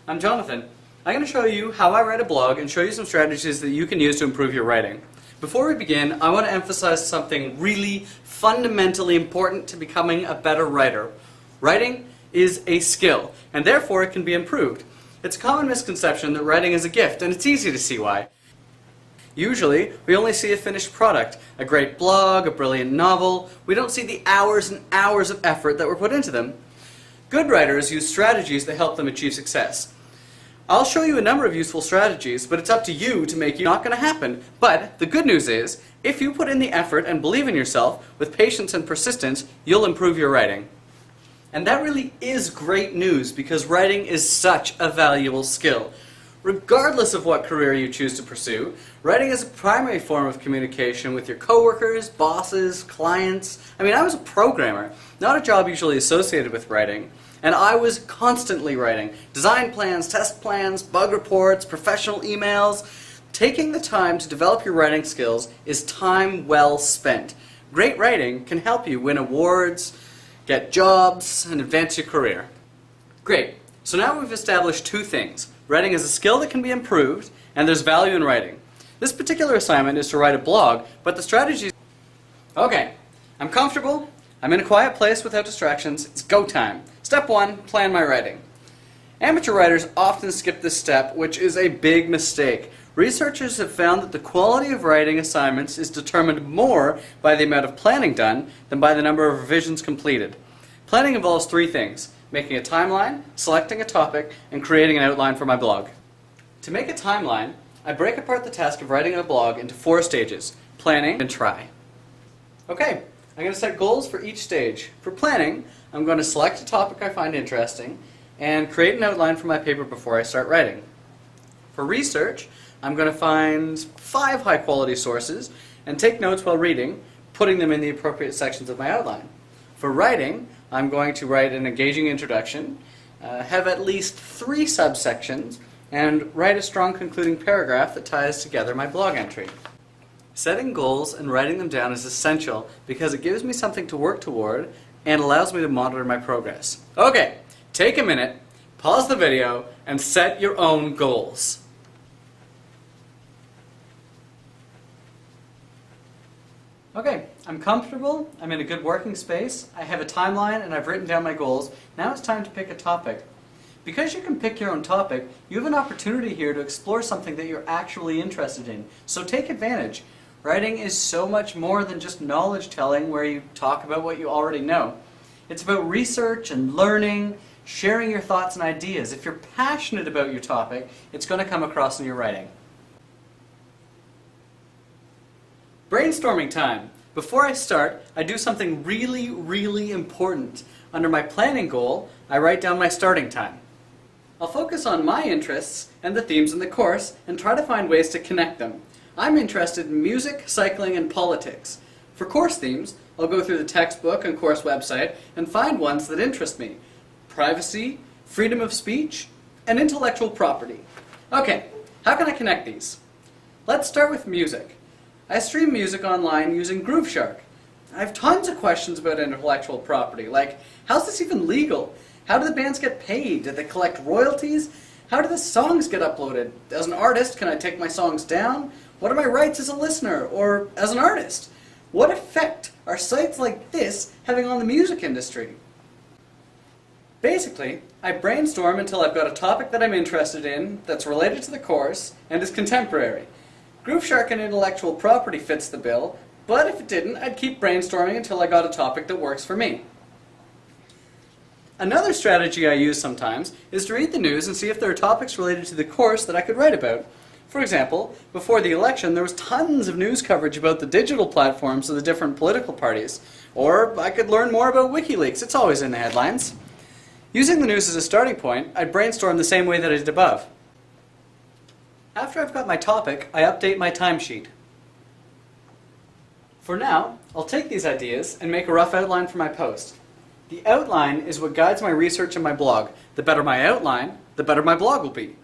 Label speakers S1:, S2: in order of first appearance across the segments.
S1: I'm Jonathan. I'm going to show you how I write a blog and show you some strategies that you can use to improve your writing. Before we begin, I want to emphasize something really fundamentally important to becoming a better writer. Writing is a skill, and therefore it can be improved. It's a common misconception that writing is a gift, and it's easy to see why. Usually, we only see a finished product, a great blog, a brilliant novel. We don't see the hours and hours of effort that were put into them. Good writers use strategies that help them achieve success. I'll show you a number of useful strategies, but it's up to you to make it not going to happen. But the good news is, if you put in the effort and believe in yourself, with patience and persistence, you'll improve your writing. And that really is great news because writing is such a valuable skill. Regardless of what career you choose to pursue, writing is a primary form of communication with your coworkers, bosses, clients. I was a programmer, not a job usually associated with writing, and I was constantly writing design plans, test plans, bug reports, professional emails. Taking the time to develop your writing skills is time well spent. Great writing can help you win awards, get jobs, and advance your career. Great. So now we've established two things. Writing is a skill that can be improved, and there's value in writing. This particular assignment is to write a blog, but the strategies... Okay, I'm comfortable, I'm in a quiet place without distractions, it's go time. Step 1, plan my writing. Amateur writers often skip this step, which is a big mistake. Researchers have found that the quality of writing assignments is determined more by the amount of planning done than by the number of revisions completed. Planning involves three things: making a timeline, selecting a topic, and creating an outline for my blog. To make a timeline, I break apart the task of writing a blog into 4 stages: planning and try. Okay, I'm going to set goals for each stage. For planning, I'm going to select a topic I find interesting and create an outline for my paper before I start writing. For research, I'm going to find 5 high-quality sources and take notes while reading, putting them in the appropriate sections of my outline. For writing, I'm going to write an engaging introduction, have at least 3 subsections, and write a strong concluding paragraph that ties together my blog entry. Setting goals and writing them down is essential because it gives me something to work toward and allows me to monitor my progress. Okay, take a minute, pause the video, and set your own goals. Okay, I'm comfortable, I'm in a good working space, I have a timeline, and I've written down my goals. Now it's time to pick a topic. Because you can pick your own topic, you have an opportunity here to explore something that you're actually interested in. So take advantage. Writing is so much more than just knowledge telling where you talk about what you already know. It's about research and learning, sharing your thoughts and ideas. If you're passionate about your topic, it's going to come across in your writing. Brainstorming time. Before I start, I do something really important. Under my planning goal, I write down my starting time. I'll focus on my interests and the themes in the course and try to find ways to connect them. I'm interested in music, cycling, and politics. For course themes, I'll go through the textbook and course website and find ones that interest me. Privacy, freedom of speech, and intellectual property. Okay, how can I connect these? Let's start with music. I stream music online using Grooveshark. I have tons of questions about intellectual property, like how's this even legal? How do the bands get paid? Do they collect royalties? How do the songs get uploaded? As an artist, can I take my songs down? What are my rights as a listener or as an artist? What effect are sites like this having on the music industry? Basically, I brainstorm until I've got a topic that I'm interested in that's related to the course and is contemporary. Grooveshark and intellectual property fits the bill, but if it didn't, I'd keep brainstorming until I got a topic that works for me. Another strategy I use sometimes is to read the news and see if there are topics related to the course that I could write about. For example, before the election there was tons of news coverage about the digital platforms of the different political parties. Or I could learn more about WikiLeaks, it's always in the headlines. Using the news as a starting point, I'd brainstorm the same way that I did above. After I've got my topic, I update my timesheet. For now, I'll take these ideas and make a rough outline for my post. The outline is what guides my research and my blog. The better my outline, the better my blog will be.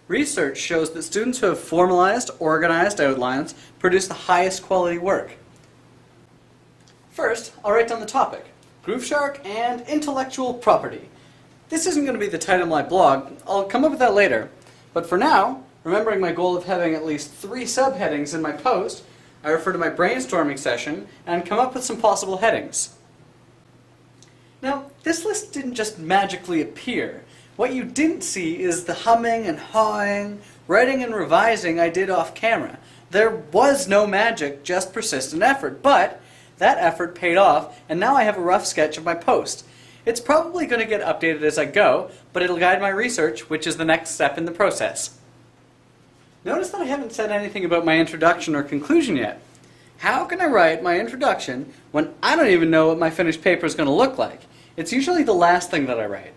S1: Research shows that students who have formalized, organized outlines produce the highest quality work. First, I'll write down the topic: Grooveshark and intellectual property. This isn't going to be the title of my blog. I'll come up with that later. But for now, remembering my goal of having at least 3 subheadings in my post, I refer to my brainstorming session and come up with some possible headings. Now, this list didn't just magically appear. What you didn't see is the humming and hawing, writing and revising I did off camera. There was no magic, just persistent effort, but that effort paid off, and now I have a rough sketch of my post. It's probably going to get updated as I go, but it'll guide my research, which is the next step in the process. Notice that I haven't said anything about my introduction or conclusion yet. How can I write my introduction when I don't even know what my finished paper is going to look like? It's usually the last thing that I write.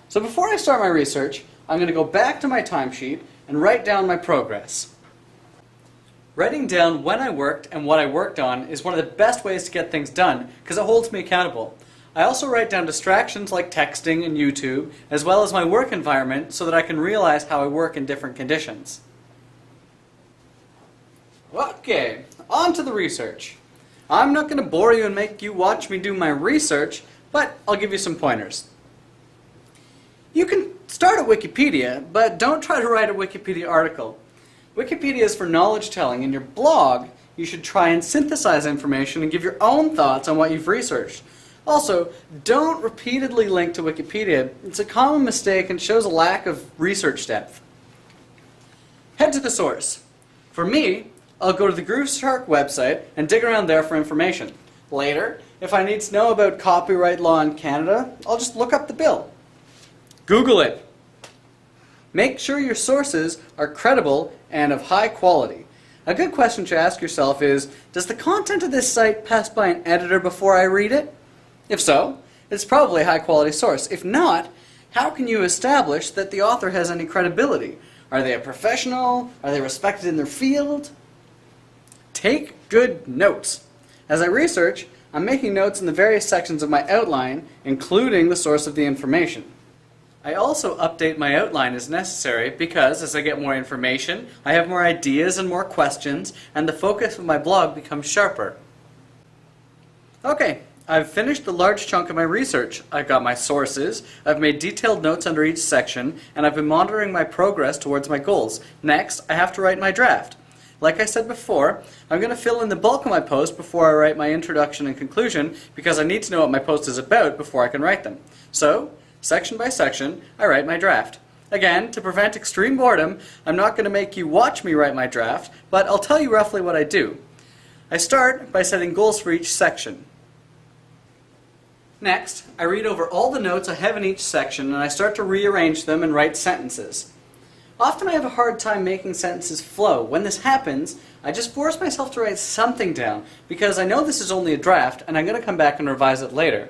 S1: So before I start my research, I'm going to go back to my timesheet and write down my progress. Writing down when I worked and what I worked on is one of the best ways to get things done because it holds me accountable. I also write down distractions like texting and YouTube, as well as my work environment so that I can realize how I work in different conditions. Okay, on to the research. I'm not going to bore you and make you watch me do my research, but I'll give you some pointers. You can start at Wikipedia, but don't try to write a Wikipedia article. Wikipedia is for knowledge telling. In your blog, you should try and synthesize information and give your own thoughts on what you've researched. Also, don't repeatedly link to Wikipedia. It's a common mistake and shows a lack of research depth. Head to the source. For me, I'll go to the GrooveShark website and dig around there for information. Later, if I need to know about copyright law in Canada, I'll just look up the bill. Google it. Make sure your sources are credible and of high quality. A good question to ask yourself is, does the content of this site pass by an editor before I read it? If so, it's probably a high quality source. If not, how can you establish that the author has any credibility? Are they a professional? Are they respected in their field? Take good notes. As I research, I'm making notes in the various sections of my outline, including the source of the information. I also update my outline as necessary because as I get more information, I have more ideas and more questions, and the focus of my blog becomes sharper. Okay, I've finished the large chunk of my research. I've got my sources, I've made detailed notes under each section, and I've been monitoring my progress towards my goals. Next, I have to write my draft. Like I said before, I'm going to fill in the bulk of my post before I write my introduction and conclusion because I need to know what my post is about before I can write them. So, section by section, I write my draft. Again, to prevent extreme boredom, I'm not going to make you watch me write my draft, but I'll tell you roughly what I do. I start by setting goals for each section. Next, I read over all the notes I have in each section and I start to rearrange them and write sentences. Often I have a hard time making sentences flow. When this happens, I just force myself to write something down because I know this is only a draft and I'm going to come back and revise it later.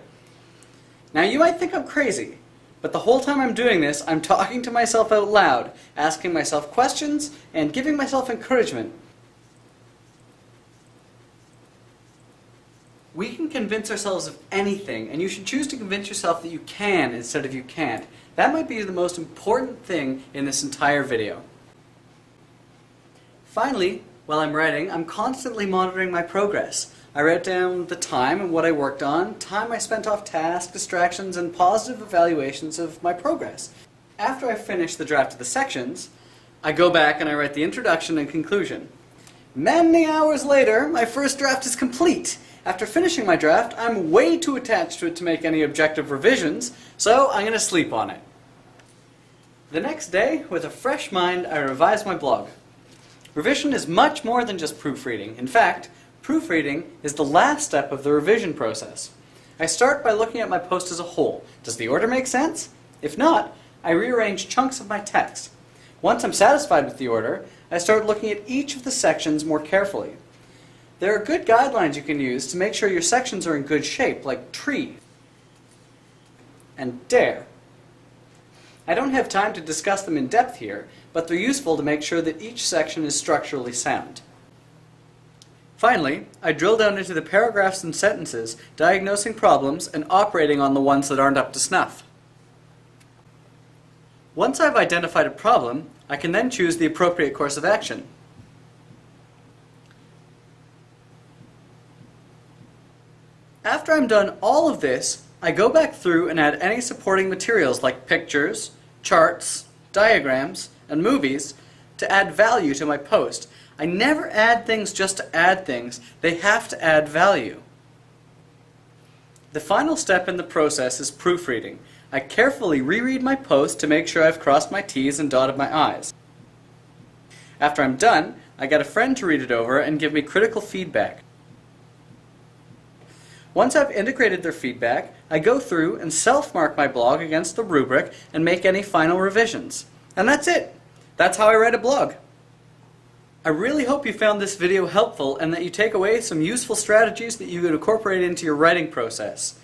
S1: Now you might think I'm crazy, but the whole time I'm doing this, I'm talking to myself out loud, asking myself questions and giving myself encouragement. We can convince ourselves of anything, and you should choose to convince yourself that you can instead of you can't. That might be the most important thing in this entire video. Finally, while I'm writing, I'm constantly monitoring my progress. I write down the time and what I worked on, time I spent off task, distractions, and positive evaluations of my progress. After I finish the draft of the sections, I go back and I write the introduction and conclusion. Many hours later, my first draft is complete. After finishing my draft, I'm way too attached to it to make any objective revisions, so I'm going to sleep on it. The next day, with a fresh mind, I revise my blog. Revision is much more than just proofreading. In fact, proofreading is the last step of the revision process. I start by looking at my post as a whole. Does the order make sense? If not, I rearrange chunks of my text. Once I'm satisfied with the order, I start looking at each of the sections more carefully. There are good guidelines you can use to make sure your sections are in good shape, like tree and dare. I don't have time to discuss them in depth here, but they're useful to make sure that each section is structurally sound. Finally, I drill down into the paragraphs and sentences, diagnosing problems and operating on the ones that aren't up to snuff. Once I've identified a problem, I can then choose the appropriate course of action. After I'm done all of this, I go back through and add any supporting materials like pictures, charts, diagrams, and movies to add value to my post. I never add things just to add things. They have to add value. The final step in the process is proofreading. I carefully reread my post to make sure I've crossed my T's and dotted my I's. After I'm done, I get a friend to read it over and give me critical feedback. Once I've integrated their feedback, I go through and self-mark my blog against the rubric and make any final revisions. And that's it. That's how I write a blog. I really hope you found this video helpful and that you take away some useful strategies that you can incorporate into your writing process.